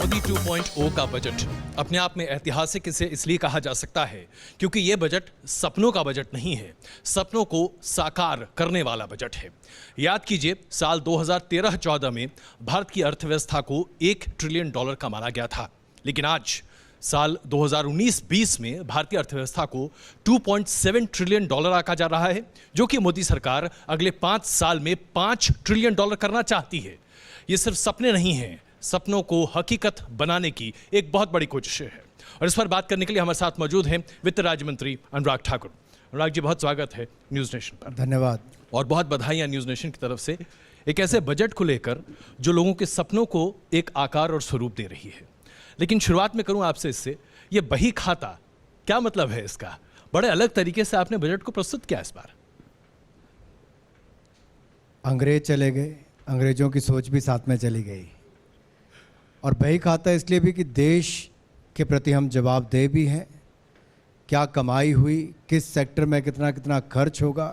मोदी 2.0 का बजट अपने आप में ऐतिहासिक इसे इसलिए कहा जा सकता है क्योंकि यह बजट सपनों का बजट नहीं है, सपनों को साकार करने वाला बजट है। याद कीजिए, साल 2013-14 में भारत की अर्थव्यवस्था को $1 ट्रिलियन का माना गया था, लेकिन आज साल 2019-20 में भारतीय अर्थव्यवस्था को $2.7 ट्रिलियन आका जा रहा है, जो कि मोदी सरकार अगले 5 साल में $5 ट्रिलियन करना चाहती है। ये सिर्फ सपने नहीं हैं, सपनों को हकीकत बनाने की एक बहुत बड़ी कोशिश है। और इस पर बात करने के लिए हमारे साथ मौजूद हैं वित्त राज्य मंत्री अनुराग ठाकुर। अनुराग जी, बहुत स्वागत है न्यूज़ नेशन पर। धन्यवाद और बहुत बधाइयाँ न्यूज़ नेशन की तरफ से एक ऐसे बजट को लेकर जो लोगों के सपनों को एक आकार और स्वरूप दे रही है। लेकिन शुरुआत में करूं आपसे इससे, ये बही खाता क्या मतलब है इसका? बड़े अलग तरीके से आपने बजट को प्रस्तुत किया इस बार। अंग्रेज चले गए, अंग्रेजों की सोच भी साथ में चली गई। और बही खाता इसलिए भी कि देश के प्रति हम जवाबदेह भी हैं। क्या कमाई हुई, किस सेक्टर में कितना कितना खर्च होगा,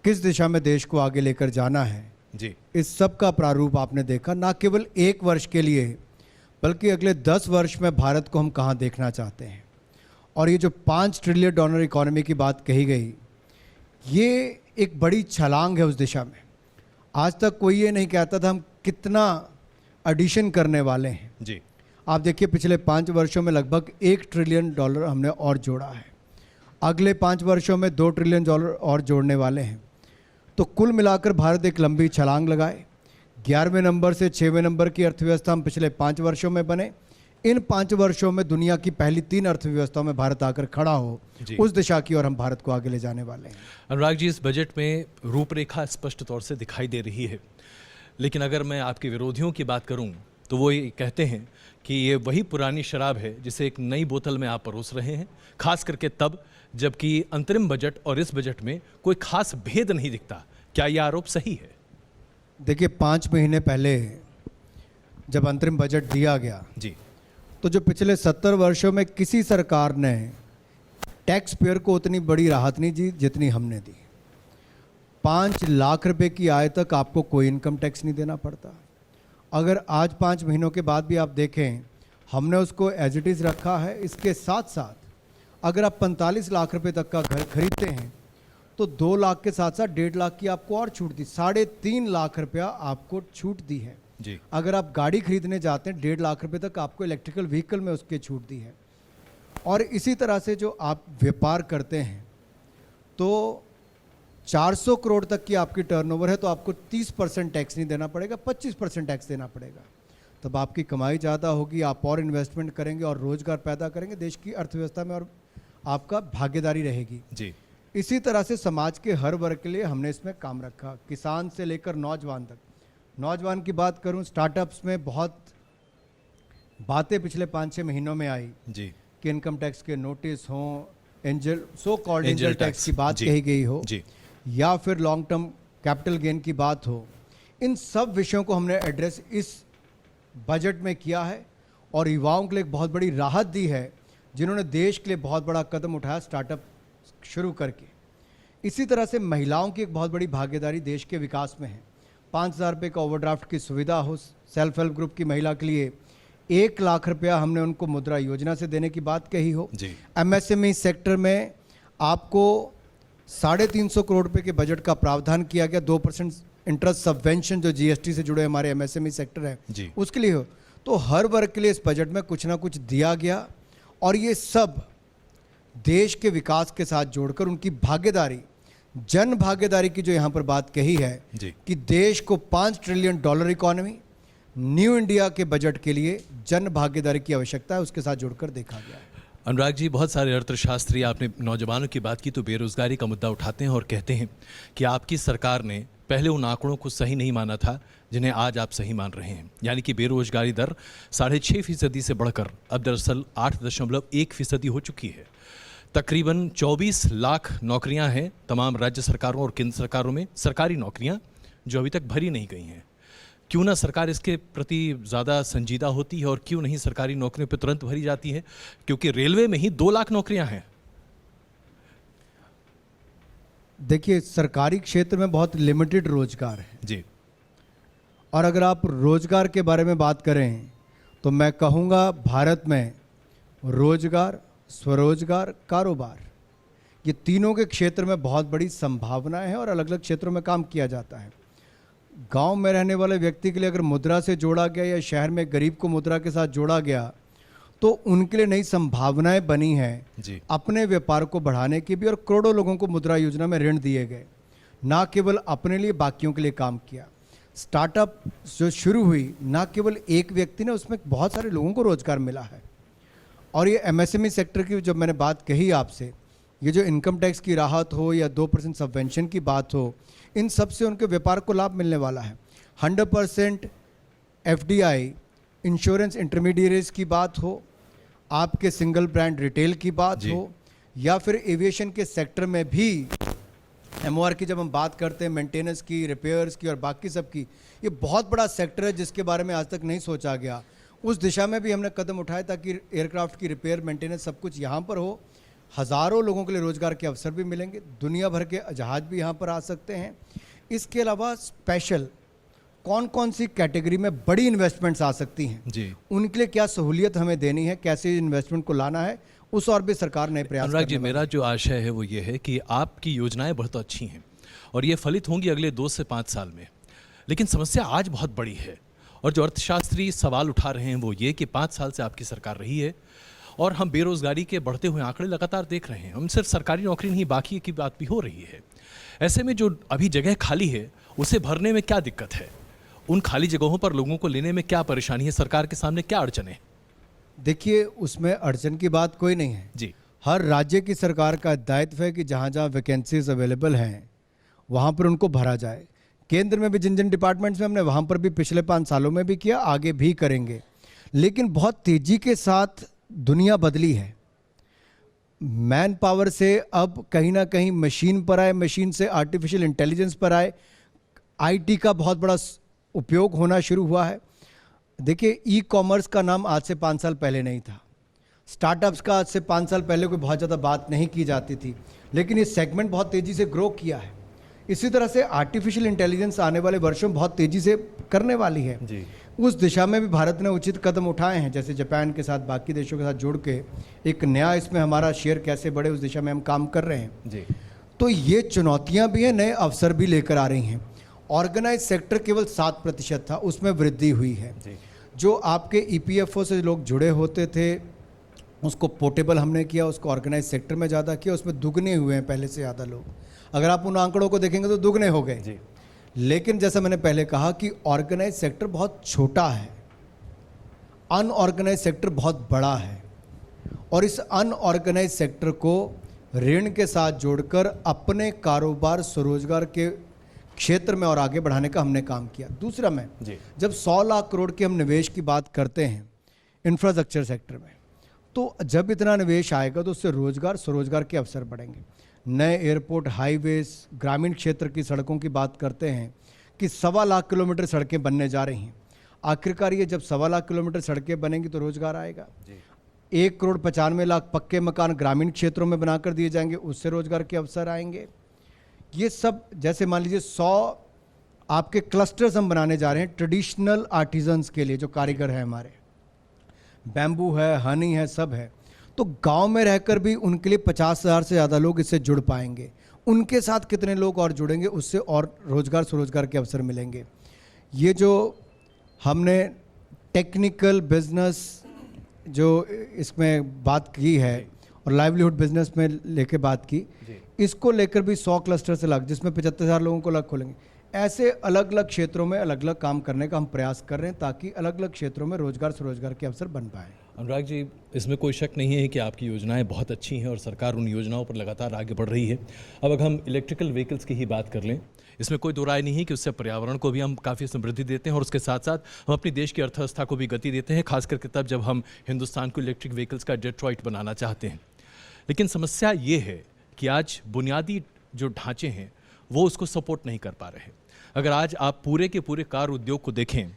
किस दिशा में देश को आगे लेकर जाना है जी, इस सब का प्रारूप आपने देखा। ना केवल एक वर्ष के लिए बल्कि अगले 10 वर्ष में भारत को हम कहाँ देखना चाहते हैं। और ये जो $5 ट्रिलियन इकोनॉमी की बात कही गई, ये एक बड़ी छलांग है उस दिशा में। आज तक कोई ये नहीं कहता था हम कितना एडिशन करने वाले हैं जी। आप देखिए, पिछले 5 वर्षों में लगभग $1 ट्रिलियन हमने और जोड़ा है। अगले 5 वर्षों में $2 ट्रिलियन और जोड़ने वाले हैं। तो कुल मिलाकर भारत एक लंबी छलांग लगाए। 11वें नंबर से 6वें नंबर की अर्थव्यवस्था हम पिछले 5 वर्षों में बने। इन 5 वर्षों में दुनिया की पहली 3 अर्थव्यवस्थाओं में भारत आकर खड़ा हो, उस दिशा की ओर हम भारत को आगे ले जाने वाले हैं। अनुराग जी, इस बजट में रूपरेखा स्पष्ट तौर से दिखाई दे रही है, लेकिन अगर मैं आपके विरोधियों की बात करूं तो वो ये कहते हैं कि ये वही पुरानी शराब है जिसे एक नई बोतल में आप परोस रहे हैं, खास करके तब जबकि अंतरिम बजट और इस बजट में कोई खास भेद नहीं दिखता। क्या यह आरोप सही है? देखिए, 5 महीने पहले जब अंतरिम बजट दिया गया जी, तो जो पिछले 70 वर्षों में किसी सरकार ने टैक्स पेयर को उतनी बड़ी राहत नहीं दी जितनी हमने दी। 5 लाख रुपए की आय तक आपको कोई इनकम टैक्स नहीं देना पड़ता। अगर आज 5 महीनों के बाद भी आप देखें, हमने उसको एज इट इज़ रखा है। इसके साथ साथ अगर आप 45 लाख रुपए तक का घर खरीदते हैं तो 2 लाख के साथ साथ 1.5 लाख की आपको और छूट दी। 3.5 लाख रुपया आपको छूट दी है जी। अगर आप गाड़ी खरीदने जाते हैं 1.5 लाख रुपए तक आपको इलेक्ट्रिकल व्हीकल में उसके छूट दी है। और इसी तरह से जो आप व्यापार करते हैं तो 400 करोड़ तक की आपकी टर्नओवर है तो आपको 30% टैक्स नहीं देना पड़ेगा, 25% टैक्स देना पड़ेगा। तब आपकी कमाई ज़्यादा होगी, आप और इन्वेस्टमेंट करेंगे और रोजगार पैदा करेंगे देश की अर्थव्यवस्था में, और आपका भागीदारी रहेगी जी। इसी तरह से समाज के हर वर्ग के लिए हमने इसमें काम रखा, किसान से लेकर नौजवान तक। नौजवान की बात करूं, स्टार्टअप्स में बहुत बातें पिछले 5-6 महीनों में आई जी कि इनकम टैक्स के नोटिस हों, angel so called angel tax की बात कही गई हो जी, या फिर लॉन्ग टर्म कैपिटल गेन की बात हो। इन सब विषयों को हमने एड्रेस इस बजट में किया है और युवाओं के लिए एक बहुत बड़ी राहत दी है जिन्होंने देश के लिए बहुत बड़ा कदम उठाया स्टार्टअप शुरू करके। इसी तरह से महिलाओं की एक बहुत बड़ी भागीदारी देश के विकास में है। 5,000 रुपये का ओवरड्राफ्ट की सुविधा हो सेल्फ हेल्प ग्रुप की महिला के लिए, 1 लाख रुपया हमने उनको मुद्रा योजना से देने की बात कही हो जी। एमएसएमई सेक्टर में आपको 350 करोड़ रुपए के बजट का प्रावधान किया गया। 2% इंटरेस्ट सबवेंशन जो जीएसटी से जुड़े हमारे एमएसएमई सेक्टर है जी, उसके लिए हो। तो हर वर्ग के लिए इस बजट में कुछ ना कुछ दिया गया और ये सब देश के विकास के साथ जोड़कर उनकी भागीदारी, जन भागीदारी की जो यहाँ पर बात कही है जी, कि देश को $5 ट्रिलियन इकोनॉमी, न्यू इंडिया के बजट के लिए जन भागीदारी की आवश्यकता है, उसके साथ जोड़कर देखा गया है। अनुराग जी, बहुत सारे अर्थशास्त्री, आपने नौजवानों की बात की तो बेरोजगारी का मुद्दा उठाते हैं और कहते हैं कि आपकी सरकार ने पहले उन आंकड़ों को सही नहीं माना था जिन्हें आज आप सही मान रहे हैं, यानी कि बेरोजगारी दर 6.5% से बढ़कर अब दरअसल 8.1% हो चुकी है। तकरीबन 24 लाख नौकरियां हैं तमाम राज्य सरकारों और केंद्र सरकारों में, सरकारी नौकरियां जो अभी तक भरी नहीं गई हैं। क्यों ना सरकार इसके प्रति ज़्यादा संजीदा होती है और क्यों नहीं सरकारी नौकरियों पर तुरंत भरी जाती है, क्योंकि रेलवे में ही 2 लाख नौकरियां हैं। देखिए, सरकारी क्षेत्र में बहुत लिमिटेड रोजगार है जी, और अगर आप रोजगार के बारे में बात करें तो मैं कहूँगा भारत में रोजगार, स्वरोजगार, कारोबार, ये तीनों के क्षेत्र में बहुत बड़ी संभावनाएं हैं और अलग अलग क्षेत्रों में काम किया जाता है। गांव में रहने वाले व्यक्ति के लिए अगर मुद्रा से जोड़ा गया या शहर में गरीब को मुद्रा के साथ जोड़ा गया तो उनके लिए नई संभावनाएं बनी हैं जी। अपने व्यापार को बढ़ाने की भी, और करोड़ों लोगों को मुद्रा योजना में ऋण दिए गए, ना केवल अपने लिए बाकियों के लिए काम किया। स्टार्टअप जो शुरू हुई, ना केवल एक व्यक्ति ने, उसमें बहुत सारे लोगों को रोजगार मिला है। और ये एमएसएमई सेक्टर की जब मैंने बात कही आपसे, ये जो इनकम टैक्स की राहत हो या 2% सबवेंशन की बात हो, इन सब से उनके व्यापार को लाभ मिलने वाला है। 100% एफडीआई, इंश्योरेंस इंटरमीडिएरीज की बात हो, आपके सिंगल ब्रांड रिटेल की बात हो, या फिर एविएशन के सेक्टर में भी एमओआर की जब हम बात करते हैं, मेंटेनेंस की, रिपेयर्स की और बाकी सब की, ये बहुत बड़ा सेक्टर है जिसके बारे में आज तक नहीं सोचा गया। उस दिशा में भी हमने कदम उठाए ताकि एयरक्राफ्ट की रिपेयर, मेंटेनेंस सब कुछ यहाँ पर हो। हज़ारों लोगों के लिए रोज़गार के अवसर भी मिलेंगे, दुनिया भर के जहाज भी यहाँ पर आ सकते हैं। इसके अलावा स्पेशल कौन कौन सी कैटेगरी में बड़ी इन्वेस्टमेंट्स आ सकती हैं जी, उनके लिए क्या सहूलियत हमें देनी है, कैसे इन्वेस्टमेंट को लाना है, उस और भी सरकार नए प्रयास अनुराग जी, करने वाली मेरा जो आशय है वो ये है कि आपकी योजनाएं बहुत अच्छी हैं और ये फलित होंगी अगले 2 से 5 साल में। लेकिन समस्या आज बहुत बड़ी है और जो अर्थशास्त्री सवाल उठा रहे हैं वो ये कि 5 साल से आपकी सरकार रही है और हम बेरोजगारी के बढ़ते हुए आंकड़े लगातार देख रहे हैं। हम सिर्फ सरकारी नौकरी नहीं, बाकी की बात भी हो रही है। ऐसे में जो अभी जगह खाली है उसे भरने में क्या दिक्कत है? उन खाली जगहों पर लोगों को लेने में क्या परेशानी है? सरकार के सामने क्या अड़चन है? देखिए, उसमें अड़चन की बात कोई नहीं है जी, हर राज्य की सरकार का दायित्व है कि जहाँ जहाँ वैकेंसीज अवेलेबल हैं वहाँ पर उनको भरा जाए। केंद्र में भी जिन जिन डिपार्टमेंट्स में हमने वहाँ पर भी पिछले 5 सालों में भी किया, आगे भी करेंगे। लेकिन बहुत तेज़ी के साथ दुनिया बदली है। मैन पावर से अब कहीं ना कहीं मशीन पर आए, मशीन से आर्टिफिशियल इंटेलिजेंस पर आए, आईटी का बहुत बड़ा उपयोग होना शुरू हुआ है। देखिए, ई कॉमर्स का नाम आज से 5 साल पहले नहीं था, स्टार्टअप्स का आज से 5 साल पहले कोई बहुत ज़्यादा बात नहीं की जाती थी, लेकिन ये सेगमेंट बहुत तेज़ी से ग्रो किया है। इसी तरह से आर्टिफिशियल इंटेलिजेंस आने वाले वर्षों में बहुत तेज़ी से करने वाली है जी, उस दिशा में भी भारत ने उचित कदम उठाए हैं, जैसे जापान के साथ, बाकी देशों के साथ जुड़ के एक नया इसमें हमारा शेयर कैसे बढ़े उस दिशा में हम काम कर रहे हैं। जी, तो ये चुनौतियां भी हैं, नए अवसर भी लेकर आ रही हैं। ऑर्गेनाइज सेक्टर केवल 7% था, उसमें वृद्धि हुई है। जी, जो आपके ईपीएफओ से लोग जुड़े होते थे उसको पोर्टेबल हमने किया, उसको ऑर्गेनाइज सेक्टर में ज़्यादा किया, उसमें दुगने हुए हैं पहले से ज़्यादा लोग। अगर आप उन आंकड़ों को देखेंगे तो दुगने हो गए। जी, लेकिन जैसा मैंने पहले कहा कि ऑर्गेनाइज सेक्टर बहुत छोटा है, अनऑर्गेनाइज सेक्टर बहुत बड़ा है, और इस अनऑर्गेनाइज सेक्टर को ऋण के साथ जोड़कर अपने कारोबार, स्वरोजगार के क्षेत्र में और आगे बढ़ाने का हमने काम किया। दूसरा, मैं जी, जब 100 लाख करोड़ के हम निवेश की बात करते हैं इंफ्रास्ट्रक्चर सेक्टर में, तो जब इतना निवेश आएगा तो उससे रोजगार, स्वरोजगार के अवसर बढ़ेंगे। नए एयरपोर्ट, हाईवेज, ग्रामीण क्षेत्र की सड़कों की बात करते हैं कि 1.25 लाख किलोमीटर सड़कें बनने जा रही हैं। आखिरकार ये जब 1.25 लाख किलोमीटर सड़कें बनेंगी तो रोजगार आएगा। 1,95,00,000 पक्के मकान ग्रामीण क्षेत्रों में बनाकर दिए जाएंगे, उससे रोजगार के अवसर आएंगे। ये सब, जैसे मान लीजिए 100 आपके क्लस्टर्स हम बनाने जा रहे हैं ट्रेडिशनल आर्टिजन्स के लिए, जो कारीगर हैं हमारे, बैम्बू है, हनी है, सब है। तो गांव में रहकर भी उनके लिए 50,000 से ज़्यादा लोग इससे जुड़ पाएंगे। उनके साथ कितने लोग और जुड़ेंगे, उससे और रोजगार, स्वरोजगार के अवसर मिलेंगे। ये जो हमने टेक्निकल बिजनेस जो इसमें बात की है और लाइवलीहुड बिजनेस में लेके बात की, इसको लेकर भी 100 क्लस्टर से लग, जिसमें 75,000 लोगों को लग खोलेंगे। ऐसे अलग अलग क्षेत्रों में अलग अलग काम करने का हम प्रयास कर रहे हैं ताकि अलग अलग क्षेत्रों में रोजगार, स्वरोजगार के अवसर बन पाए। अनुराग जी, इसमें कोई शक नहीं है कि आपकी योजनाएं बहुत अच्छी हैं और सरकार उन योजनाओं पर लगातार आगे बढ़ रही है। अब अगर हम इलेक्ट्रिकल व्हीकल्स की ही बात कर लें, इसमें कोई दो राय नहीं है कि उससे पर्यावरण को भी हम काफ़ी समृद्धि देते हैं और उसके साथ साथ हम अपनी देश की अर्थव्यवस्था को भी गति देते हैं, खास करके तब जब हम हिंदुस्तान को इलेक्ट्रिक व्हीकल्स का डेट्रॉइट बनाना चाहते हैं। लेकिन समस्या ये है कि आज बुनियादी जो ढांचे हैं वो उसको सपोर्ट नहीं कर पा रहे। अगर आज आप पूरे के पूरे कार उद्योग को देखें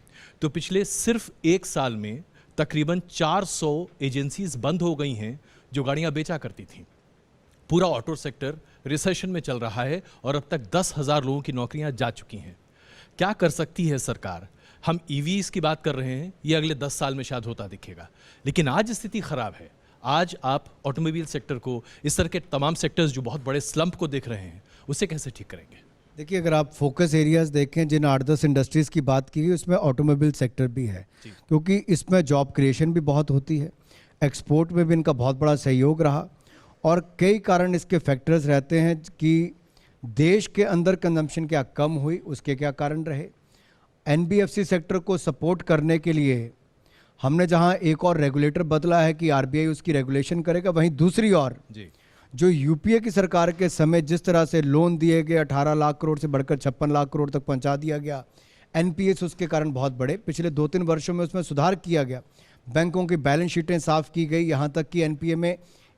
तो पिछले सिर्फ 1 साल में तकरीबन 400 एजेंसीज बंद हो गई हैं जो गाड़ियां बेचा करती थीं। पूरा ऑटो सेक्टर रिसेशन में चल रहा है और अब तक 10,000 लोगों की नौकरियां जा चुकी हैं। क्या कर सकती है सरकार हम ईवीज की बात कर रहे हैं, ये अगले 10 साल में शायद होता दिखेगा, लेकिन आज स्थिति खराब है। आज आप ऑटोमोबाइल सेक्टर को, इस तरह के तमाम सेक्टर्स जो बहुत बड़े स्लंप को देख रहे हैं, उसे कैसे ठीक करेंगे? देखिए, अगर आप फोकस एरियाज देखें, जिन 8-10 इंडस्ट्रीज़ की बात की गई उसमें ऑटोमोबाइल सेक्टर भी है, क्योंकि इसमें जॉब क्रिएशन भी बहुत होती है, एक्सपोर्ट में भी इनका बहुत बड़ा सहयोग रहा, और कई कारण इसके फैक्टर्स रहते हैं कि देश के अंदर कंजम्पशन क्या कम हुई, उसके क्या कारण रहे। एनबीएफसी सेक्टर को सपोर्ट करने के लिए हमने जहां एक और रेगुलेटर बदला है कि आरबीआई उसकी रेगुलेशन करेगा, वहीं दूसरी ओर जो यूपीए की सरकार के समय जिस तरह से लोन दिए गए 18 लाख करोड़ से बढ़कर 56 लाख करोड़ तक पहुंचा दिया गया, एनपीएस उसके कारण बहुत बड़े, पिछले 2-3 वर्षों में उसमें सुधार किया गया, बैंकों की बैलेंस शीटें साफ की गई, यहाँ तक कि एनपीए में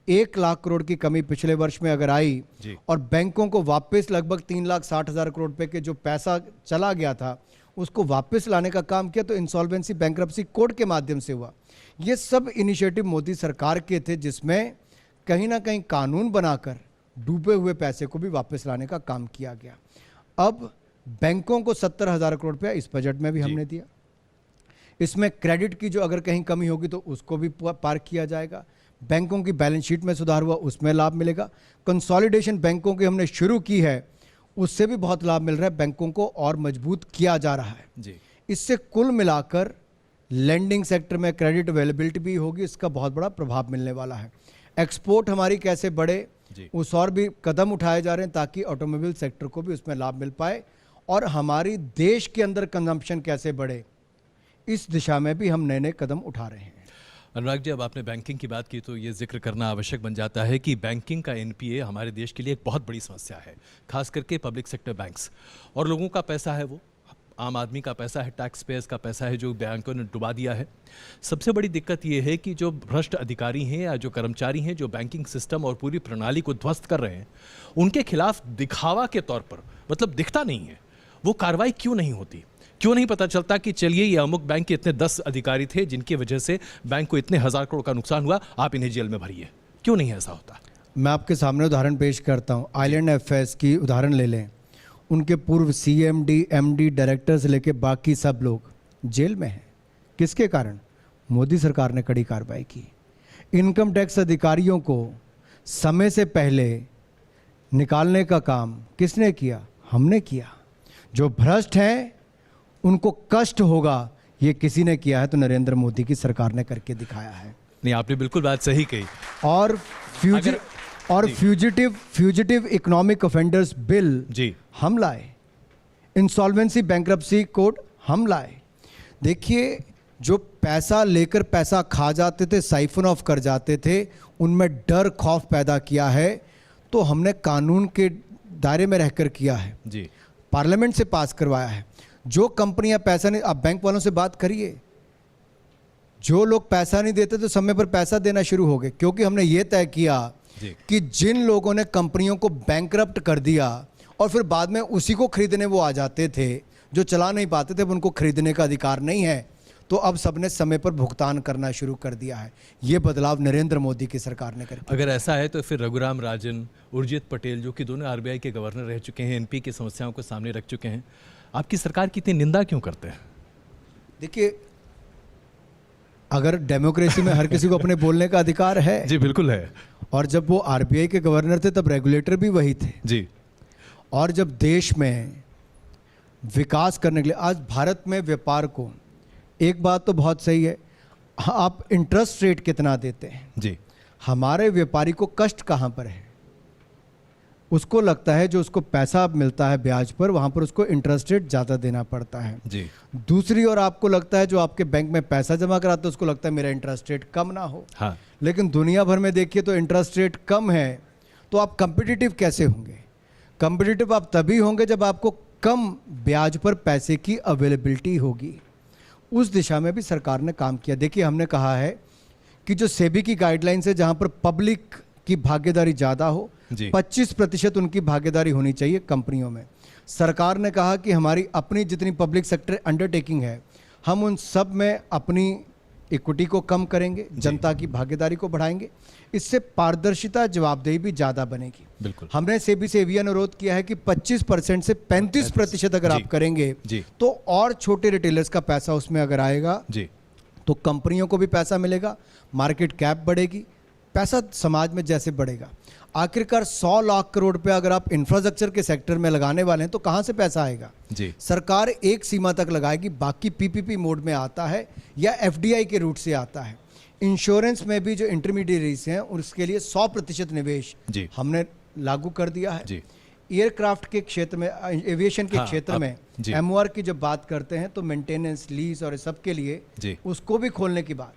1 लाख करोड़ की कमी पिछले वर्ष में अगर आई, और बैंकों को वापस लगभग 3,60,000 करोड़ रुपए के जो पैसा चला गया था उसको वापस लाने का काम किया, तो इंसॉल्वेंसी बैंक्रप्सी कोड के माध्यम से हुआ। ये सब इनिशिएटिव मोदी सरकार के थे, जिसमें कहीं ना कहीं कानून बनाकर डूबे हुए पैसे को भी वापस लाने का काम किया गया। अब बैंकों को 70,000 करोड़ रुपया इस बजट में भी हमने दिया। इसमें क्रेडिट की जो अगर कहीं कमी होगी तो उसको भी पार किया जाएगा। बैंकों की बैलेंस शीट में सुधार हुआ, उसमें लाभ मिलेगा। कंसोलिडेशन बैंकों की हमने शुरू की है, उससे भी बहुत लाभ मिल रहा है, बैंकों को और मजबूत किया जा रहा है जी। इससे कुल मिलाकर लैंडिंग सेक्टर में क्रेडिट अवेलेबिलिटी भी होगी, इसका बहुत बड़ा प्रभाव मिलने वाला है। एक्सपोर्ट हमारी कैसे बढ़े, उस और भी कदम उठाए जा रहे हैं ताकि ऑटोमोबाइल सेक्टर को भी उसमें लाभ मिल पाए, और हमारी देश के अंदर कंजम्पशन कैसे बढ़े, इस दिशा में भी हम नए नए कदम उठा रहे हैं। अनुराग जी, अब आपने बैंकिंग की बात की तो ये जिक्र करना आवश्यक बन जाता है कि बैंकिंग का एनपीए हमारे देश के लिए एक बहुत बड़ी समस्या है, खास करके पब्लिक सेक्टर बैंक्स, और लोगों का पैसा है, वो आम आदमी का पैसा है, टैक्स पेयर्स का पैसा है, जो बैंकों ने डुबा दिया है। सबसे बड़ी दिक्कत ये है कि जो भ्रष्ट अधिकारी हैं या जो कर्मचारी हैं जो बैंकिंग सिस्टम और पूरी प्रणाली को ध्वस्त कर रहे हैं, उनके खिलाफ दिखावा के तौर पर, मतलब दिखता नहीं है, वो कार्रवाई क्यों नहीं होती? क्यों नहीं पता चलता कि चलिए ये अमुक बैंक के इतने 10 अधिकारी थे जिनकी वजह से बैंक को इतने 1000 करोड़ का नुकसान हुआ, आप इन्हें जेल में भरिए? क्यों नहीं ऐसा होता? मैं आपके सामने उदाहरण पेश करता हूँ। आइलैंड एफएस की उदाहरण ले लें, उनके पूर्व सीएमडी, एमडी, डायरेक्टर से लेकर बाकी सब लोग जेल में हैं। किसके कारण? मोदी सरकार ने कड़ी कार्रवाई की। इनकम टैक्स अधिकारियों को समय से पहले निकालने का काम किसने किया? हमने किया। जो भ्रष्ट हैं उनको कष्ट होगा, ये किसी ने किया है तो नरेंद्र मोदी की सरकार ने करके दिखाया है। नहीं, आपने बिल्कुल बात सही कही। और फ्यूजिटिव इकोनॉमिक ऑफेंडर्स बिल जी हम लाए, इंसॉल्वेंसी बैंक्रप्सी कोड हम लाए। देखिए, जो पैसा लेकर पैसा खा जाते थे, साइफन ऑफ कर जाते थे, उनमें डर खौफ पैदा किया है, तो हमने कानून के दायरे में रहकर किया है जी, पार्लियामेंट से पास करवाया है। जो कंपनियां पैसा नहीं, आप बैंक वालों से बात करिए, जो लोग पैसा नहीं देते तो समय पर पैसा देना शुरू हो गए, क्योंकि हमने ये तय किया कि जिन लोगों ने कंपनियों को बैंकरप्ट कर दिया और फिर बाद में उसी को खरीदने वो आ जाते थे, जो चला नहीं पाते थे, उनको खरीदने का अधिकार नहीं है, तो अब सबने समय पर भुगतान करना शुरू कर दिया है। ये बदलाव नरेंद्र मोदी की सरकार ने कर। अगर ऐसा है तो फिर रघुराम राजन, उर्जित पटेल, जो कि दोनों आरबीआई के गवर्नर रह चुके हैं, एनपी की समस्याओं को सामने रख चुके हैं, आपकी सरकार की इतनी निंदा क्यों करते हैं? देखिए, अगर डेमोक्रेसी में हर किसी को अपने बोलने का अधिकार है जी, बिल्कुल है। और जब वो आरबीआई के गवर्नर थे तब रेगुलेटर भी वही थे जी। और जब देश में विकास करने के लिए, आज भारत में व्यापार को, एक बात तो बहुत सही है, आप इंटरेस्ट रेट कितना देते हैं जी, हमारे व्यापारी को कष्ट कहाँ पर है? उसको लगता है जो उसको पैसा मिलता है ब्याज पर, वहाँ पर उसको इंटरेस्ट रेट ज़्यादा देना पड़ता है जी। दूसरी ओर आपको लगता है जो आपके बैंक में पैसा जमा कराते हैं उसको लगता है मेरा इंटरेस्ट रेट कम ना हो। हाँ। लेकिन दुनिया भर में देखिए तो इंटरेस्ट रेट कम है, तो आप कंपिटिटिव कैसे होंगे? कंपिटिटिव आप तभी होंगे जब आपको कम ब्याज पर पैसे की अवेलेबिलिटी होगी। उस दिशा में भी सरकार ने काम किया। देखिए, हमने कहा है कि जो सेबी की गाइडलाइंस है, जहाँ पर पब्लिक की भागीदारी ज़्यादा हो, 25% उनकी भागीदारी होनी चाहिए कंपनियों में। सरकार ने कहा कि हमारी अपनी जितनी पब्लिक सेक्टर अंडरटेकिंग है, हम उन सब में अपनी इक्विटी को कम करेंगे, जनता की भागीदारी को बढ़ाएंगे। इससे पारदर्शिता, जवाबदेही भी ज़्यादा बनेगी। बिल्कुल। हमने सेबी से भी अनुरोध किया है कि 25% से 35% अगर आप करेंगे तो और छोटे रिटेलर्स का पैसा उसमें अगर आएगा तो कंपनियों को भी पैसा मिलेगा, मार्केट कैप बढ़ेगी, पैसा समाज में जैसे बढ़ेगा। आखिरकार 100 लाख करोड़ रुपया अगर आप इंफ्रास्ट्रक्चर के सेक्टर में लगाने वाले हैं तो कहाँ से पैसा आएगा? सरकार एक सीमा तक लगाएगी, बाकी पीपीपी मोड में आता है या एफडीआई के रूट से आता है। इंश्योरेंस में भी जो इंटरमीडिएरीज हैं उसके लिए 100% निवेश हमने लागू कर दिया है। एयरक्राफ्ट के क्षेत्र में, एविएशन के क्षेत्र में एमओआर की जब बात करते हैं तो मेंटेनेंस, लीज और सब के लिए उसको भी खोलने की बात,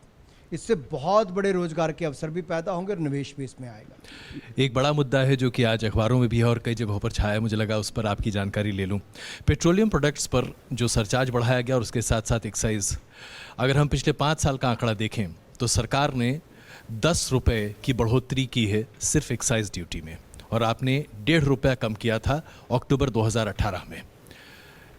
इससे बहुत बड़े रोजगार के अवसर भी पैदा होंगे और निवेश भी इसमें आएगा। एक बड़ा मुद्दा है जो कि आज अखबारों में भी है और कई जगहों पर छाया है, मुझे लगा उस पर आपकी जानकारी ले लूं। पेट्रोलियम प्रोडक्ट्स पर जो सरचार्ज बढ़ाया गया और उसके साथ साथ एक्साइज, अगर हम पिछले 5 साल का आंकड़ा देखें तो सरकार ने 10 रुपये की बढ़ोतरी की है सिर्फ एक्साइज ड्यूटी में, और आपने 1.5 रुपया कम किया था अक्टूबर 2018 में।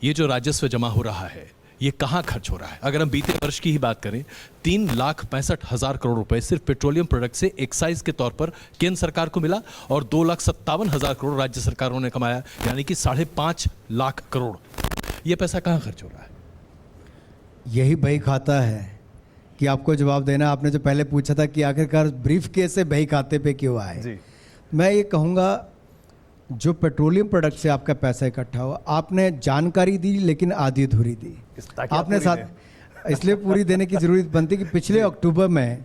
ये जो राजस्व जमा हो रहा है ये कहाँ खर्च हो रहा है? अगर हम बीते वर्ष की ही बात करें, 3,65,000 करोड़ रुपए सिर्फ पेट्रोलियम प्रोडक्ट से एक्साइज के तौर पर केंद्र सरकार को मिला और 2,57,000 करोड़ राज्य सरकारों ने कमाया, यानी कि 5.5 लाख करोड़। ये पैसा कहाँ खर्च हो रहा है? यही बही खाता है कि आपको जवाब देना। आपने जो पहले पूछा था कि आखिरकार ब्रीफ केस से बही खाते पे क्यों आए, मैं ये कहूँगा जो पेट्रोलियम प्रोडक्ट से आपका पैसा इकट्ठा हुआ, आपने जानकारी दी लेकिन आधी अधूरी दी। आपने साथ इसलिए पूरी देने की जरूरत बनती कि पिछले अक्टूबर में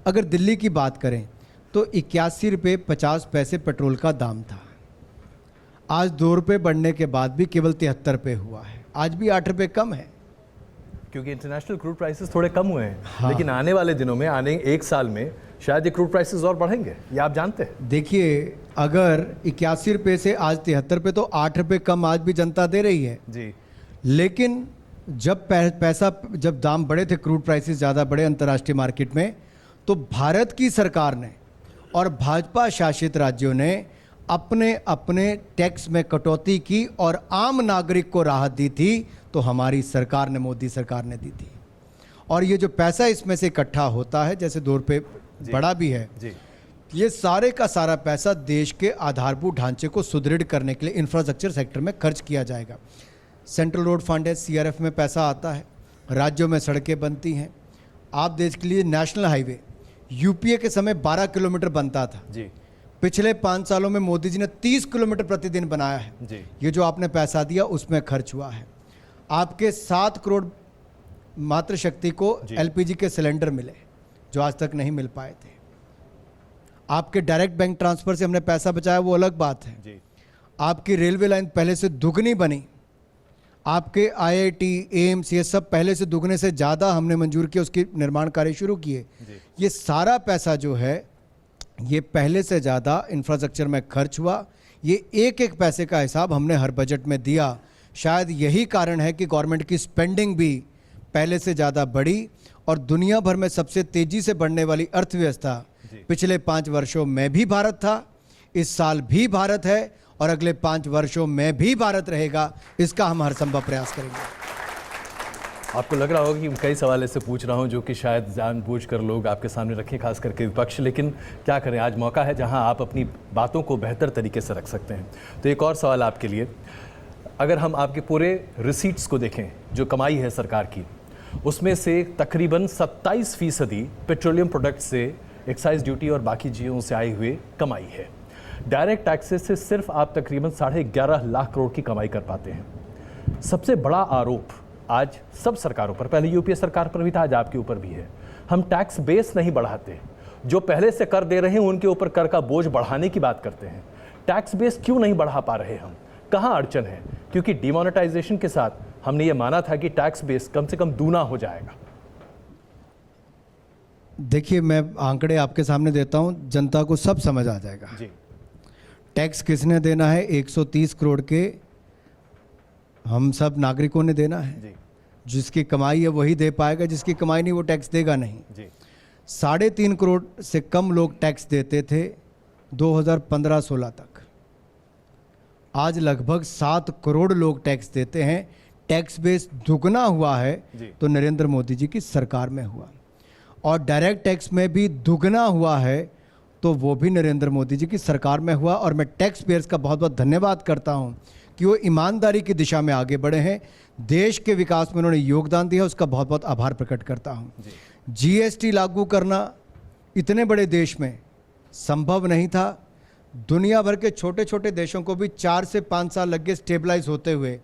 अगर दिल्ली की बात करें तो 81 रुपये 50 पैसे पेट्रोल का दाम था। आज 2 रुपये बढ़ने के बाद भी केवल 73 रुपये हुआ है। आज भी 8 रुपये कम है क्योंकि इंटरनेशनल क्रूड प्राइसेस थोड़े कम हुए हैं। लेकिन आने वाले दिनों में, आने 1 साल में शायद ये क्रूड प्राइसेस और बढ़ेंगे, ये आप जानते हैं। देखिए, अगर 81 रुपये से आज 73 रुपये तो 8 रुपये कम आज भी जनता दे रही है लेकिन जब जब दाम बढ़े थे, क्रूड प्राइसेस ज़्यादा बढ़े अंतर्राष्ट्रीय मार्केट में, तो भारत की सरकार ने और भाजपा शासित राज्यों ने अपने अपने टैक्स में कटौती की और आम नागरिक को राहत दी थी, तो हमारी सरकार ने, मोदी सरकार ने दी थी। और ये जो पैसा इसमें से इकट्ठा होता है, जैसे 2 रुपये बड़ा भी है, ये सारे का सारा पैसा देश के आधारभूत ढांचे को सुदृढ़ करने के लिए इंफ्रास्ट्रक्चर सेक्टर में खर्च किया जाएगा। सेंट्रल रोड फंड है, सीआरएफ में पैसा आता है, राज्यों में सड़कें बनती हैं। आप देश के लिए नेशनल हाईवे यूपीए के समय 12 किलोमीटर बनता था, पिछले 5 सालों में मोदी जी ने 30 किलोमीटर प्रतिदिन बनाया है। ये जो आपने पैसा दिया उसमें खर्च हुआ है। आपके 7 करोड़ मातृशक्ति को एलपीजी के सिलेंडर मिले जो आज तक नहीं मिल पाए थे। आपके डायरेक्ट बैंक ट्रांसफर से हमने पैसा बचाया, वो अलग बात है। आपकी रेलवे लाइन पहले से दुगनी बनी, आपके आईआईटी, एम्स, ये सब पहले से दुगने से ज़्यादा हमने मंजूर किया, उसकी निर्माण कार्य शुरू किए। ये सारा पैसा जो है ये पहले से ज़्यादा इंफ्रास्ट्रक्चर में खर्च हुआ। ये एक एक पैसे का हिसाब हमने हर बजट में दिया। शायद यही कारण है कि गवर्नमेंट की स्पेंडिंग भी पहले से ज़्यादा बढ़ी और दुनिया भर में सबसे तेज़ी से बढ़ने वाली अर्थव्यवस्था पिछले 5 वर्षों में भी भारत था, इस साल भी भारत है और अगले 5 वर्षों में भी भारत रहेगा। इसका हम हर संभव प्रयास करेंगे। आपको लग रहा होगा कि कई सवाल ऐसे पूछ रहा हूं जो कि शायद जानबूझकर लोग आपके सामने रखें, खास करके विपक्ष, लेकिन क्या करें, आज मौका है जहां आप अपनी बातों को बेहतर तरीके से रख सकते हैं। तो एक और सवाल आपके लिए, अगर हम आपके पूरे रिसीट्स को देखें जो कमाई है सरकार की, उसमें से तकरीबन 27% पेट्रोलियम प्रोडक्ट से एक्साइज ड्यूटी और बाकी चीज़ों से आए हुए कमाई है। डायरेक्ट टैक्सेस से सिर्फ आप तकरीबन 11.5 लाख करोड़ की कमाई कर पाते हैं। सबसे बड़ा आरोप आज सब सरकारों पर, पहले यूपीए सरकार पर भी था, आज आपके ऊपर भी है, हम टैक्स बेस नहीं बढ़ाते। जो पहले से कर दे रहे हैं उनके ऊपर कर का बोझ बढ़ाने की बात करते हैं। टैक्स बेस क्यों नहीं बढ़ा पा रहे हम? कहाँ अड़चन है? क्योंकि डिमोनेटाइजेशन के साथ हमने ये माना था कि टैक्स बेस कम से कम दूना हो जाएगा। देखिए, मैं आंकड़े आपके सामने देता हूं, जनता को सब समझ आ जाएगा। टैक्स किसने देना है? 130 करोड़ के हम सब नागरिकों ने देना है। जिसकी कमाई है वही दे पाएगा, जिसकी कमाई नहीं वो टैक्स देगा नहीं। 3.5 करोड़ से कम लोग टैक्स देते थे 2015-16 तक। आज लगभग 7 करोड़ लोग टैक्स देते हैं। टैक्स बेस दुगना हुआ है तो नरेंद्र मोदी जी की सरकार में हुआ। और डायरेक्ट टैक्स में भी दुगना हुआ है, तो वो भी नरेंद्र मोदी जी की सरकार में हुआ। और मैं टैक्स पेयर्स का बहुत बहुत धन्यवाद करता हूं कि वो ईमानदारी की दिशा में आगे बढ़े हैं, देश के विकास में उन्होंने योगदान दिया, उसका बहुत बहुत आभार प्रकट करता हूं। जीएसटी लागू करना इतने बड़े देश में संभव नहीं था। दुनिया भर के छोटे छोटे देशों को भी 4 से 5 साल लग गए स्टेबलाइज होते हुए,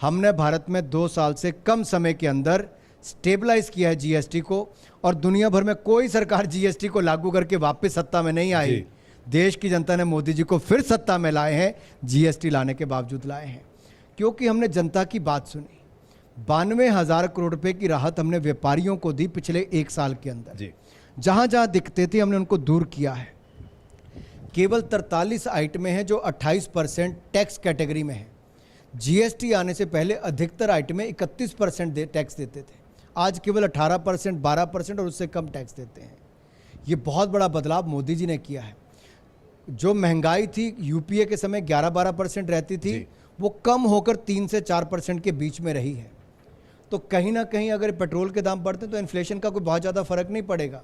हमने भारत में 2 साल से कम समय के अंदर स्टेबलाइज किया है जीएसटी को। और दुनिया भर में कोई सरकार जीएसटी को लागू करके वापस सत्ता में नहीं आई। देश की जनता ने मोदी जी को फिर सत्ता में लाए हैं, जीएसटी लाने के बावजूद लाए हैं, क्योंकि हमने जनता की बात सुनी। 92,000 करोड़ रुपए की राहत हमने व्यापारियों को दी पिछले 1 साल के अंदर। जहां जहां दिखते थे हमने उनको दूर किया है। केवल 43 आइटमें हैं जो 28% टैक्स कैटेगरी में है। जीएसटी आने से पहले अधिकतर आइटमें 31% टैक्स देते थे, आज केवल 18%, 12% और उससे कम टैक्स देते हैं। ये बहुत बड़ा बदलाव मोदी जी ने किया है। जो महंगाई थी यूपीए के समय 11-12% रहती थी, वो कम होकर 3 से 4% के बीच में रही है। तो कहीं ना कहीं अगर पेट्रोल के दाम बढ़ते तो इन्फ्लेशन का कोई बहुत ज़्यादा फर्क नहीं पड़ेगा।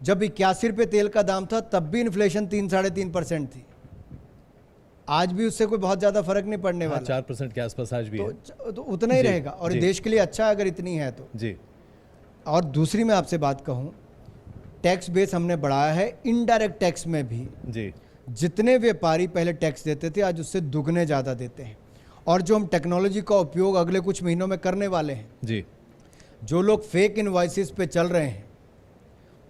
जब 81 रुपये तेल का दाम था तब भी इन्फ्लेशन 3-3.5% थी, आज भी उससे कोई बहुत ज़्यादा फर्क नहीं पड़ने वाला। 4% के आसपास आज भी है। तो उतना ही रहेगा, और देश के लिए अच्छा है अगर इतनी है तो। जी। और दूसरी मैं आपसे बात कहूँ, टैक्स बेस हमने बढ़ाया है इनडायरेक्ट टैक्स में भी। जी। जितने व्यापारी पहले टैक्स देते थे आज उससे दुगने ज़्यादा देते हैं। और जो हम टेक्नोलॉजी का उपयोग अगले कुछ महीनों में करने वाले हैं, जी, जो लोग फेक इनवॉइसेस पे चल रहे हैं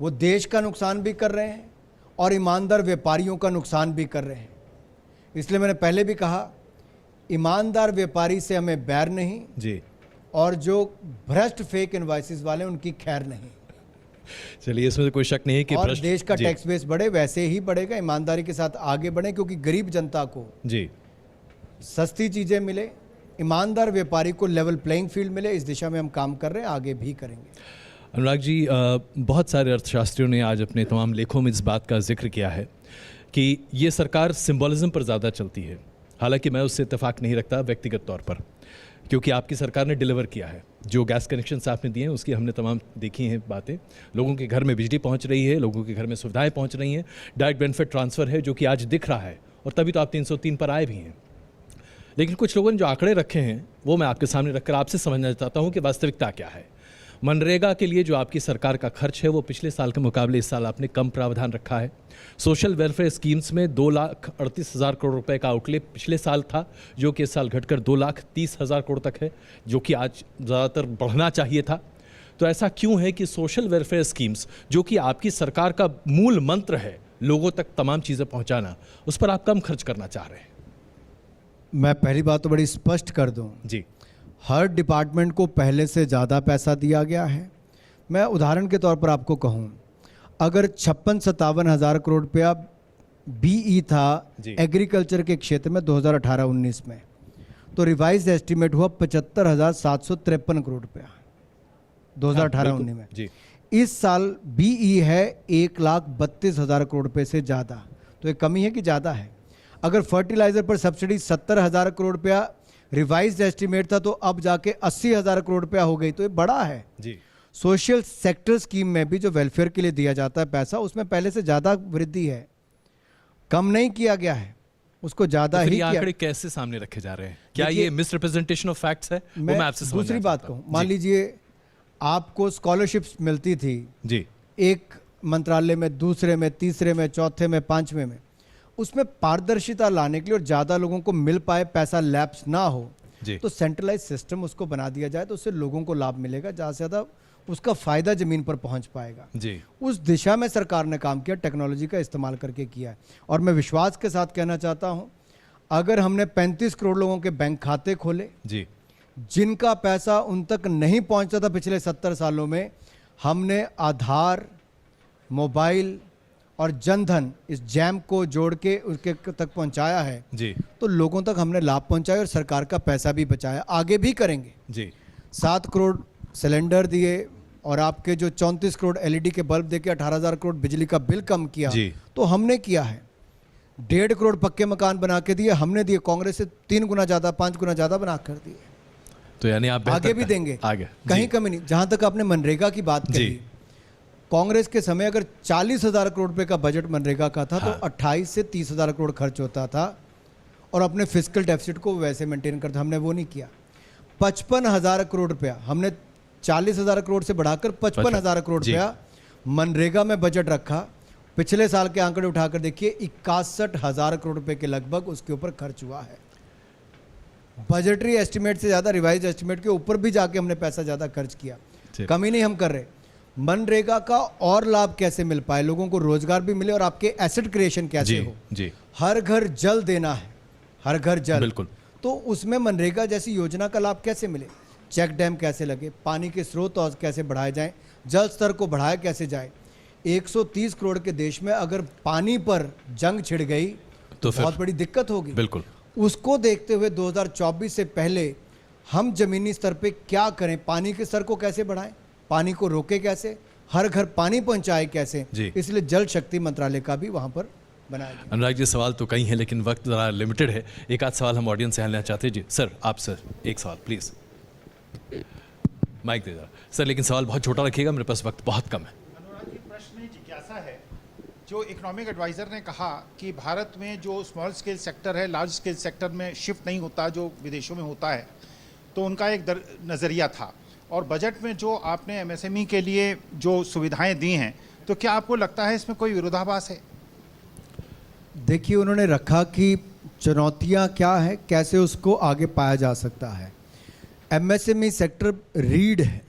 वो देश का नुकसान भी कर रहे हैं और ईमानदार व्यापारियों का नुकसान भी कर रहे हैं। इसलिए मैंने पहले भी कहा, ईमानदार व्यापारी से हमें बैर नहीं जी, और जो भ्रष्ट फेक इनवॉइसेस वाले उनकी खैर नहीं। चलिए, इसमें कोई शक नहीं है कि और देश का टैक्स बेस बढ़े, वैसे ही बढ़ेगा, ईमानदारी के साथ आगे बढ़े, क्योंकि गरीब जनता को जी सस्ती चीज़ें मिले, ईमानदार व्यापारी को लेवल प्लेइंग फील्ड मिले। इस दिशा में हम काम कर रहे हैं, आगे भी करेंगे। अनुराग जी, बहुत सारे अर्थशास्त्रियों ने आज अपने तमाम लेखों में इस बात का जिक्र किया है कि ये सरकार सिंबॉलिज्म पर ज़्यादा चलती है। हालांकि मैं उससे इत्तेफाक नहीं रखता व्यक्तिगत तौर पर, क्योंकि आपकी सरकार ने डिलीवर किया है। जो गैस कनेक्शन आपने दिए हैं उसकी हमने तमाम देखी हैं बातें। लोगों के घर में बिजली पहुंच रही है, लोगों के घर में सुविधाएं पहुंच रही हैं, डायरेक्ट बेनिफिट ट्रांसफ़र है जो कि आज दिख रहा है, और तभी तो आप 303 पर आए भी हैं। लेकिन कुछ लोगों ने जो आंकड़े रखे हैं वो मैं आपके सामने रखकर आपसे समझना चाहता हूँ कि वास्तविकता क्या है। मनरेगा के लिए जो आपकी सरकार का खर्च है वो पिछले साल के मुकाबले इस साल आपने कम प्रावधान रखा है। सोशल वेलफेयर स्कीम्स में 2,38,000 करोड़ रुपए का आउटले पिछले साल था, जो कि इस साल घटकर 2,30,000 करोड़ तक है, जो कि आज ज़्यादातर बढ़ना चाहिए था। तो ऐसा क्यों है कि सोशल वेलफेयर स्कीम्स, जो कि आपकी सरकार का मूल मंत्र है लोगों तक तमाम चीज़ें पहुँचाना, उस पर आप कम खर्च करना चाह रहे हैं? मैं पहली बात तो बड़ी स्पष्ट कर दूं, जी, हर डिपार्टमेंट को पहले से ज़्यादा पैसा दिया गया है। मैं उदाहरण के तौर पर आपको कहूं, अगर 56-57 हज़ार करोड़ रुपया बीई था एग्रीकल्चर के क्षेत्र में 2018-19 में, तो रिवाइज एस्टीमेट हुआ 75,753 करोड़ रुपया 2018-19 में। जी। इस साल बीई है 1,32,000 करोड़ रुपये से ज़्यादा, तो ये कमी है कि ज़्यादा है। अगर फर्टिलाइज़र पर सब्सिडी 70,000 करोड़ रुपया रिवाइज एस्टीमेट था, तो अब जाके 80,000 करोड़ रुपया हो गई, तो ये बड़ा है। जी। सोशल सेक्टर स्कीम में भी जो वेलफेयर के लिए दिया जाता है पैसा, उसमें पहले से ज़्यादा वृद्धि है, कम नहीं किया गया है, उसको ज़्यादा तो ही ये किया। आंकड़े कैसे सामने रखे जा रहे हैं? क्या ये मिसरिप्रेजेंटेशन ऑफ फैक्ट्स है? वो मैं आपसे समझना दूसरी बात चाहता हूं। कहूँ, मान लीजिए आपको स्कॉलरशिप्स मिलती थी जी, एक मंत्रालय में, दूसरे में, तीसरे में, चौथे में, पांचवें में, उसमें पारदर्शिता लाने के लिए और ज़्यादा लोगों को मिल पाए, पैसा लैप्स ना हो, तो सेंट्रलाइज सिस्टम उसको बना दिया जाए, तो उससे लोगों को लाभ मिलेगा, ज़्यादा से ज़्यादा उसका फ़ायदा ज़मीन पर पहुंच पाएगा। जी। उस दिशा में सरकार ने काम किया, टेक्नोलॉजी का इस्तेमाल करके किया है। और मैं विश्वास के साथ कहना चाहता हूं, अगर हमने 35 करोड़ लोगों के बैंक खाते खोले जी, जिनका पैसा उन तक नहीं पहुंचता था पिछले 70 सालों में, हमने आधार, मोबाइल और जनधन इस जैम को जोड़ के उसके तक पहुंचाया है, जी, तो लोगों तक हमने लाभ पहुंचाया और सरकार का पैसा भी बचाया, आगे भी करेंगे। जी। 7 करोड़ सिलेंडर दिए और आपके जो 34 करोड़ एलईडी के बल्ब देके 18,000 करोड़ बिजली का बिल कम किया, तो हमने किया है। 1.5 करोड़ पक्के मकान बना के दिए, हमने दिए, कांग्रेस से 3 गुना ज़्यादा, 5 गुना ज़्यादा बना कर दिए। तो यानी आप आगे भी देंगे, आगे कहीं कमी नहीं। जहाँ तक आपने मनरेगा की बात कही, कांग्रेस के समय अगर 40,000 करोड़ रुपए का बजट मनरेगा का था तो 28 से 30,000 करोड़ खर्च होता था और अपने फिस्कल डेफिसिट को वैसे मेंटेन करते। हमने वो नहीं किया। 55,000 करोड़ रुपया हमने 40,000 करोड़ से बढ़ाकर 55,000 करोड़ रुपया मनरेगा में बजट रखा। पिछले साल के आंकड़े उठाकर देखिए 61,000 करोड़ रुपए के लगभग उसके ऊपर खर्च हुआ है। बजटरी एस्टिमेट से ज़्यादा रिवाइज एस्टिमेट के ऊपर भी जाके हमने पैसा ज़्यादा खर्च किया। कमी नहीं हम कर रहे। मनरेगा का और लाभ कैसे मिल पाए, लोगों को रोजगार भी मिले और आपके एसेट क्रिएशन कैसे हो। जी हर घर जल देना है, हर घर जल, बिल्कुल। तो उसमें मनरेगा जैसी योजना का लाभ कैसे मिले, चेक डैम कैसे लगे, पानी के स्रोत और कैसे बढ़ाए जाएं, जल स्तर को बढ़ाया कैसे जाए। 130 करोड़ के देश में अगर पानी पर जंग छिड़ गई तो बहुत बड़ी दिक्कत होगी। बिल्कुल। उसको देखते हुए 2024 से पहले हम जमीनी स्तर पे क्या करें, पानी के स्तर को कैसे बढ़ाएं, पानी को रोके कैसे, हर घर पानी पहुंचाए कैसे, इसलिए जल शक्ति मंत्रालय का भी वहां पर बनाया गया। अनुराग जी, सवाल तो कई हैं लेकिन वक्त ज़रा लिमिटेड है। एक आध सवाल हम ऑडियंस से लेना चाहते हैं। जी सर, आप सर एक सवाल प्लीज़, माइक दे जरा सर, लेकिन सवाल बहुत छोटा रखिएगा, मेरे पास वक्त बहुत कम है। अनुराग जी, प्रश्न जिज्ञासा है, जो इकोनॉमिक एडवाइज़र ने कहा कि भारत में जो स्मॉल स्केल सेक्टर है लार्ज स्केल सेक्टर में शिफ्ट नहीं होता जो विदेशों में होता है, तो उनका एक नज़रिया था। और बजट में जो आपने एमएसएमई के लिए जो सुविधाएं दी हैं, तो क्या आपको लगता है इसमें कोई विरोधाभास है? देखिए, उन्होंने रखा कि चुनौतियां क्या है, कैसे उसको आगे पाया जा सकता है। एमएसएमई सेक्टर रीढ़ है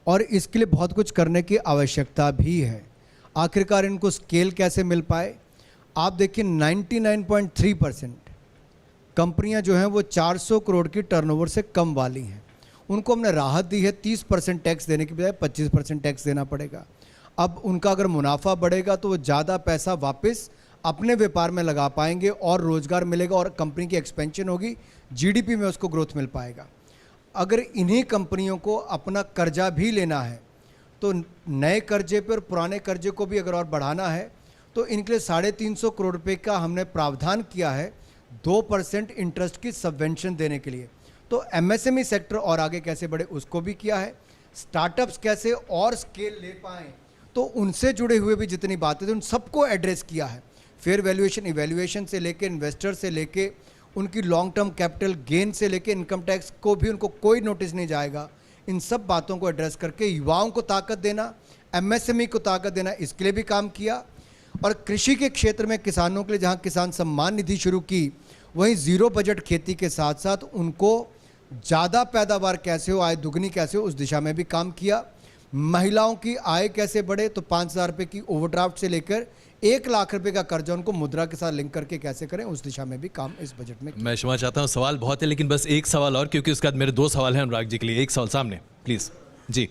और इसके लिए बहुत कुछ करने की आवश्यकता भी है। आखिरकार इनको स्केल कैसे मिल पाए। आप देखिए 99.3% कंपनियां जो हैं वो 400 करोड़ की टर्नओवर से कम वाली हैं, उनको हमने राहत दी है। 30% टैक्स देने की बजाय 25% टैक्स देना पड़ेगा। अब उनका अगर मुनाफा बढ़ेगा तो वो ज़्यादा पैसा वापस अपने व्यापार में लगा पाएंगे और रोज़गार मिलेगा और कंपनी की एक्सपेंशन होगी, जीडीपी में उसको ग्रोथ मिल पाएगा। अगर इन्हीं कंपनियों को अपना कर्जा भी लेना है तो नए कर्जे पर पुराने कर्जे को भी अगर और बढ़ाना है तो इनके लिए 350 करोड़ रुपए का हमने प्रावधान किया है 2% इंटरेस्ट की सबवेंशन देने के लिए। तो एमएसएमई सेक्टर और आगे कैसे बढ़े उसको भी किया है। स्टार्टअप्स कैसे और स्केल ले पाएँ तो उनसे जुड़े हुए भी जितनी बातें थी उन सबको एड्रेस किया है। फेयर वैल्यूएशन इवैल्यूएशन से लेके इन्वेस्टर से लेके उनकी लॉन्ग टर्म कैपिटल गेन से लेके इनकम टैक्स को भी उनको कोई नोटिस नहीं जाएगा। इन सब बातों को एड्रेस करके युवाओं को ताकत देना, एमएसएमई को ताकत देना, इसके लिए भी काम किया। और कृषि के क्षेत्र में किसानों के लिए जहां किसान सम्मान निधि शुरू की, वहीं ज़ीरो बजट खेती के साथ साथ उनको ज़्यादा पैदावार कैसे हो, आय दुगनी कैसे हो, उस दिशा में भी काम किया। महिलाओं की आय कैसे बढ़े तो 5,000 रुपये की ओवरड्राफ्ट से लेकर 1 लाख रुपए का कर्जा उनको मुद्रा के साथ लिंक करके कैसे करें, उस दिशा में भी काम इस बजट में। मैं क्षमा चाहता हूँ, सवाल बहुत है लेकिन बस एक सवाल और, क्योंकि उसके बाद मेरे 2 सवाल हैं अनुराग जी के लिए। एक सवाल सामने प्लीज। जी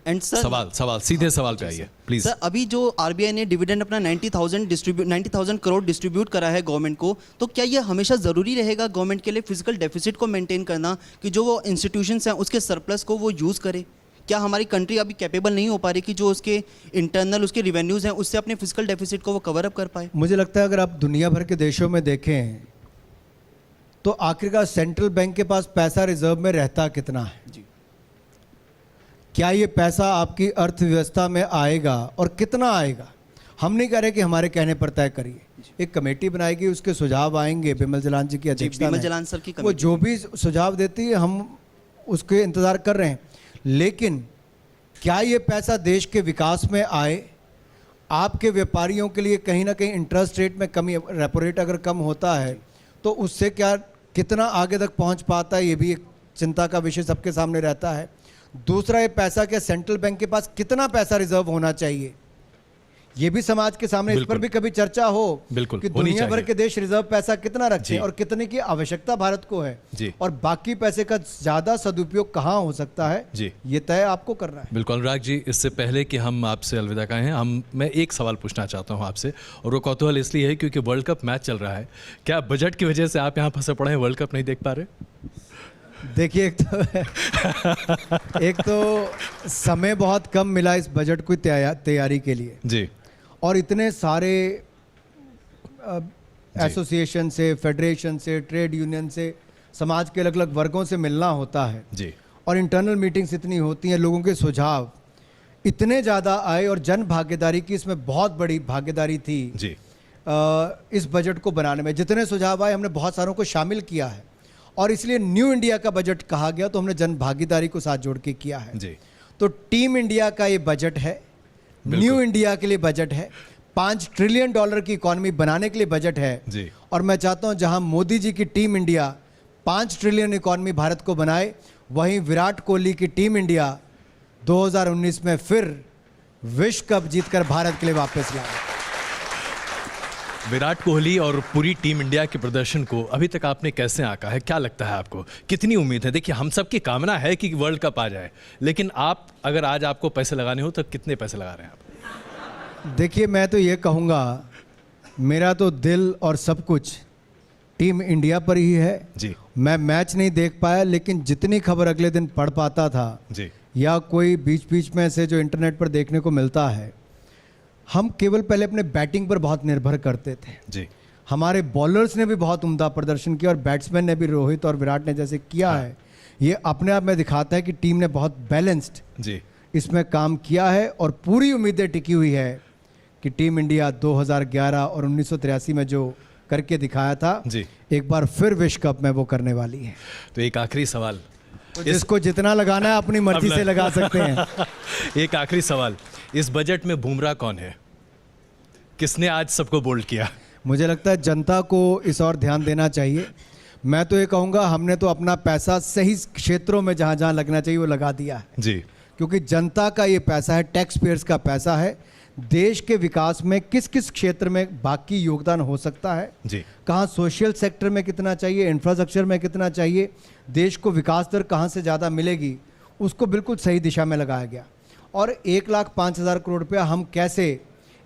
एंड सर सवाल सीधे सवाल पे आइए प्लीज। सर, अभी जो आरबीआई ने डिविडेंड अपना 90,000 करोड़ डिस्ट्रीब्यूट करा है गवर्नमेंट को, तो क्या ये हमेशा ज़रूरी रहेगा गवर्नमेंट के लिए फिजिकल डेफिसिट को मेंटेन करना कि जो वो इंस्टीट्यूशंस हैं उसके सरप्लस को वो यूज़ करे? क्या हमारी कंट्री अभी कैपेबल नहीं हो पा रही कि जो उसके इंटरनल उसके रिवेन्यूज़ हैं उससे अपने फिजिकल डेफिसिट को वो कवर अप कर पाए? मुझे लगता है अगर आप दुनिया भर के देशों में देखें तो आखिरकार सेंट्रल बैंक के पास पैसा रिजर्व में रहता कितना है जी। क्या ये पैसा आपकी अर्थव्यवस्था में आएगा और कितना आएगा? हम नहीं कह रहे कि हमारे कहने पर तय करिए। एक कमेटी बनाएगी, उसके सुझाव आएंगे, बिमल जलान जी की अध्यक्षता बिमल जलान सर की वो जो भी सुझाव देती है हम उसके इंतज़ार कर रहे हैं। लेकिन क्या ये पैसा देश के विकास में आए? आपके व्यापारियों के लिए कहीं ना कहीं इंटरेस्ट रेट में कमी, रेपो रेट अगर कम होता है तो उससे क्या कितना आगे तक पहुंच पाता है, ये भी एक चिंता का विषय सबके सामने रहता है। दूसरा, ये पैसा क्या सेंट्रल बैंक के पास कितना पैसा रिजर्व होना चाहिए, ये भी समाज के सामने, इस पर भी कभी चर्चा हो बिल्कुल कि दुनिया भर के देश रिजर्व पैसा कितना रखते हैं और कितने की आवश्यकता भारत को है जी। और बाकी पैसे का ज्यादा सदुपयोग कहाँ हो सकता है जी, ये तय आपको करना है। बिल्कुल अनुराग जी, इससे पहले कि हम आपसे अलविदा कहें, मैं एक सवाल पूछना चाहता हूं आपसे, और वो कौतूहल इसलिए है क्योंकि वर्ल्ड कप मैच चल रहा है। क्या बजट की वजह से आप यहाँ फंसे पड़े हैं, वर्ल्ड कप नहीं देख पा रहे? देखिए, एक तो समय बहुत कम मिला इस बजट की तैयारी के लिए जी, और इतने सारे एसोसिएशन से, फेडरेशन से, ट्रेड यूनियन से, समाज के अलग अलग वर्गों से मिलना होता है जी और इंटरनल मीटिंग्स इतनी होती हैं, लोगों के सुझाव इतने ज़्यादा आए और जन भागीदारी की इसमें बहुत बड़ी भागीदारी थी जी इस बजट को बनाने में। जितने सुझाव आए हमने बहुत सारों को शामिल किया है और इसलिए न्यू इंडिया का बजट कहा गया, तो हमने जन भागीदारी को साथ जोड़ के किया है। जी तो टीम इंडिया का ये बजट है, न्यू इंडिया के लिए बजट है, $5 ट्रिलियन की इकॉनमी बनाने के लिए बजट है। जी और मैं चाहता हूं जहां मोदी जी की team India 5 trillion economy Bharat को बनाए, वहीं विराट कोहली की टीम इंडिया 2019 में फिर विश्व कप जीतकर भारत के लिए वापस लाए। विराट कोहली और पूरी टीम इंडिया के प्रदर्शन को अभी तक आपने कैसे आंका है? क्या लगता है आपको, कितनी उम्मीद है? देखिए, हम सबकी कामना है कि वर्ल्ड कप आ जाए, लेकिन आप अगर आज आपको पैसे लगाने हो तो कितने पैसे लगा रहे हैं आप? देखिए, मैं तो ये कहूँगा, मेरा तो दिल और सब कुछ टीम इंडिया पर ही है। जी मैं मैच नहीं देख पाया, लेकिन जितनी खबर अगले दिन पढ़ पाता था जी या कोई बीच बीच में से जो इंटरनेट पर देखने को मिलता है, हम केवल पहले अपने बैटिंग पर बहुत निर्भर करते थे। जी हमारे बॉलर्स ने भी बहुत उम्दा प्रदर्शन किया और बैट्समैन ने भी, रोहित और विराट ने जैसे किया है, ये अपने आप में दिखाता है कि टीम ने बहुत बैलेंस्ड जी इसमें काम किया है और पूरी उम्मीदें टिकी हुई है कि टीम इंडिया 2011 और 1983 में जो करके दिखाया था, जी एक बार फिर विश्व कप में वो करने वाली है। तो एक आखिरी सवाल, तो जिसको जितना लगाना है अपनी मर्जी से लगा सकते हैं। एक आखिरी सवाल, इस बजट में बुमराह कौन है? किसने आज सबको बोल्ड किया? मुझे लगता है जनता को इस और ध्यान देना चाहिए। मैं तो ये कहूँगा, हमने तो अपना पैसा सही क्षेत्रों में जहाँ जहाँ लगना चाहिए वो लगा दिया है, जी क्योंकि जनता का ये पैसा है, टैक्स पेयर्स का पैसा है। देश के विकास में किस किस क्षेत्र में बाकी योगदान हो सकता है, जी कहाँ सोशल सेक्टर में कितना चाहिए, इंफ्रास्ट्रक्चर में कितना चाहिए, देश को विकास दर कहाँ से ज़्यादा मिलेगी, उसको बिल्कुल सही दिशा में लगाया गया। और 1,05,000 करोड़ रुपया हम कैसे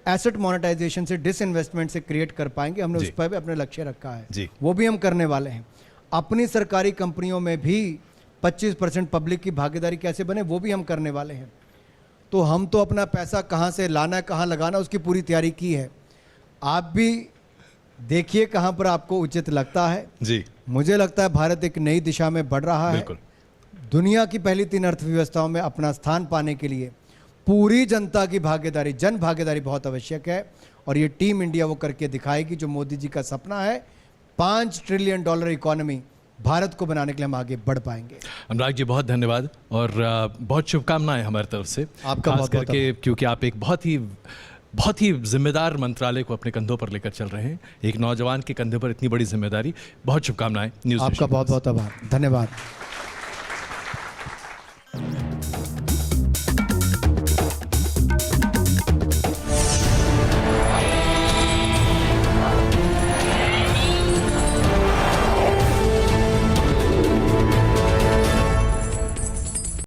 एसेट मोनेटाइजेशन से, डिसइन्वेस्टमेंट से क्रिएट कर पाएंगे, हमने उस पर भी अपने लक्ष्य रखा है। जी वो भी हम करने वाले हैं। अपनी सरकारी कंपनियों में भी 25% पब्लिक की भागीदारी कैसे बने, वो भी हम करने वाले हैं। तो हम तो अपना पैसा कहाँ से लाना है, कहाँ लगाना, उसकी पूरी तैयारी की है। आप भी देखिए कहाँ पर आपको उचित लगता है। जी मुझे लगता है भारत एक नई दिशा में बढ़ रहा है। बिल्कुल। दुनिया की पहली 3 अर्थव्यवस्थाओं में अपना स्थान पाने के लिए पूरी जनता की भागीदारी, जन भागीदारी बहुत आवश्यक है और ये टीम इंडिया वो करके दिखाएगी जो मोदी जी का सपना है। $5 ट्रिलियन इकोनॉमी भारत को बनाने के लिए हम आगे बढ़ पाएंगे। अनुराग जी, बहुत धन्यवाद और बहुत शुभकामनाएं हमारी तरफ से, आपका खास बहुत बहुत करके क्योंकि आप एक बहुत ही जिम्मेदार मंत्रालय को अपने कंधों पर लेकर चल रहे हैं। एक नौजवान के कंधे पर इतनी बड़ी जिम्मेदारी, बहुत शुभकामनाएं। न्यूज़ आपका बहुत बहुत आभार, धन्यवाद।